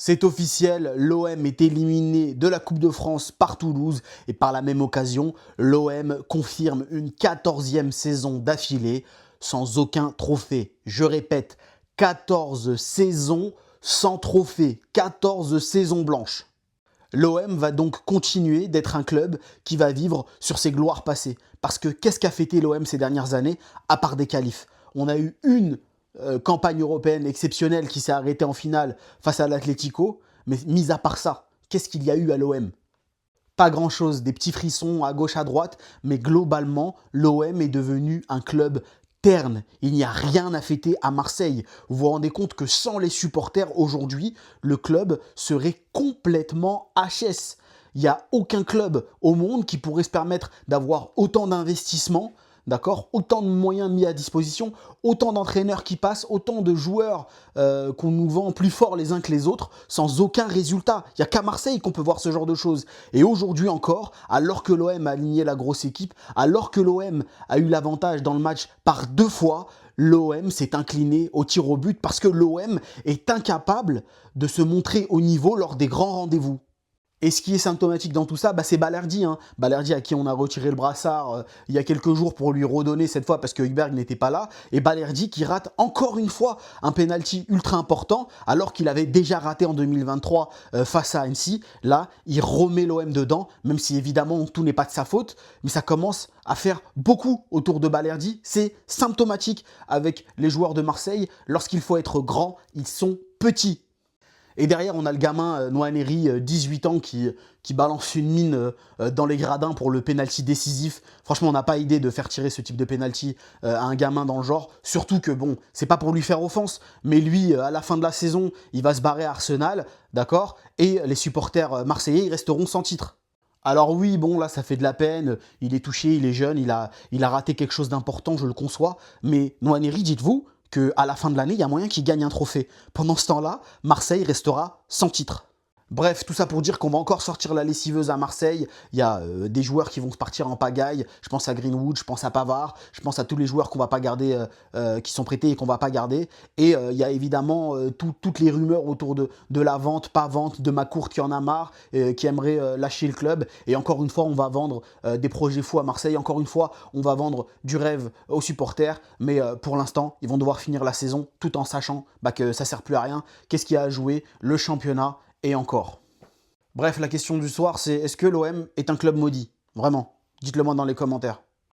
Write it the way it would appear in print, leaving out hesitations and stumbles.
C'est officiel, l'OM est éliminé de la Coupe de France par Toulouse et par la même occasion, l'OM confirme une 14e saison d'affilée sans aucun trophée. Je répète, 14 saisons sans trophée, 14 saisons blanches. L'OM va donc continuer d'être un club qui va vivre sur ses gloires passées. Parce que qu'est-ce qu'a fêté l'OM ces dernières années, à part des qualifs? On a eu une campagne européenne exceptionnelle qui s'est arrêtée en finale face à l'Atlético. Mais mis à part ça, qu'est-ce qu'il y a eu à l'OM? Pas grand-chose, des petits frissons à gauche, à droite. Mais globalement, l'OM est devenu un club terne. Il n'y a rien à fêter à Marseille. Vous vous rendez compte que sans les supporters, aujourd'hui, le club serait complètement HS. Il n'y a aucun club au monde qui pourrait se permettre d'avoir autant d'investissements, d'accord, autant de moyens mis à disposition, autant d'entraîneurs qui passent, autant de joueurs qu'on nous vend plus forts les uns que les autres, sans aucun résultat. Il n'y a qu'à Marseille qu'on peut voir ce genre de choses. Et aujourd'hui encore, alors que l'OM a aligné la grosse équipe, alors que l'OM a eu l'avantage dans le match par 2 fois, l'OM s'est incliné au tir au but parce que l'OM est incapable de se montrer au niveau lors des grands rendez-vous. Et ce qui est symptomatique dans tout ça, c'est Balerdi. Balerdi à qui on a retiré le brassard il y a quelques jours pour lui redonner cette fois parce que Hugberg n'était pas là. Et Balerdi qui rate encore une fois un penalty ultra important alors qu'il avait déjà raté en 2023 face à Annecy. Là, il remet l'OM dedans, même si évidemment tout n'est pas de sa faute. Mais ça commence à faire beaucoup autour de Balerdi. C'est symptomatique avec les joueurs de Marseille. Lorsqu'il faut être grand, ils sont petits. Et derrière, on a le gamin Nwaneri, 18 ans, qui balance une mine dans les gradins pour le penalty décisif. Franchement, on n'a pas idée de faire tirer ce type de penalty à un gamin dans le genre. Surtout que, bon, c'est pas pour lui faire offense, mais lui, à la fin de la saison, il va se barrer à Arsenal, d'accord? Et les supporters marseillais, ils resteront sans titre. Alors oui, bon, là, ça fait de la peine. Il est touché, il est jeune, il a raté quelque chose d'important, je le conçois. Mais Nwaneri, dites-vous qu'à la fin de l'année, il y a moyen qu'il gagne un trophée. Pendant ce temps-là, Marseille restera sans titre. Bref, tout ça pour dire qu'on va encore sortir la lessiveuse à Marseille. Il y a des joueurs qui vont se partir en pagaille. Je pense à Greenwood, je pense à Pavard, je pense à tous les joueurs qu'on va pas garder, qui sont prêtés et qu'on va pas garder. Et il y a évidemment toutes les rumeurs autour de la vente, pas vente, de Macourt qui en a marre, qui aimerait lâcher le club. Et encore une fois, on va vendre des projets fous à Marseille. Encore une fois, on va vendre du rêve aux supporters. Mais pour l'instant, ils vont devoir finir la saison tout en sachant que ça sert plus à rien. Qu'est-ce qu'il y a à jouer? Le championnat. Et encore. Bref, la question du soir, c'est est-ce que l'OM est un club maudit? Vraiment, dites-le moi dans les commentaires.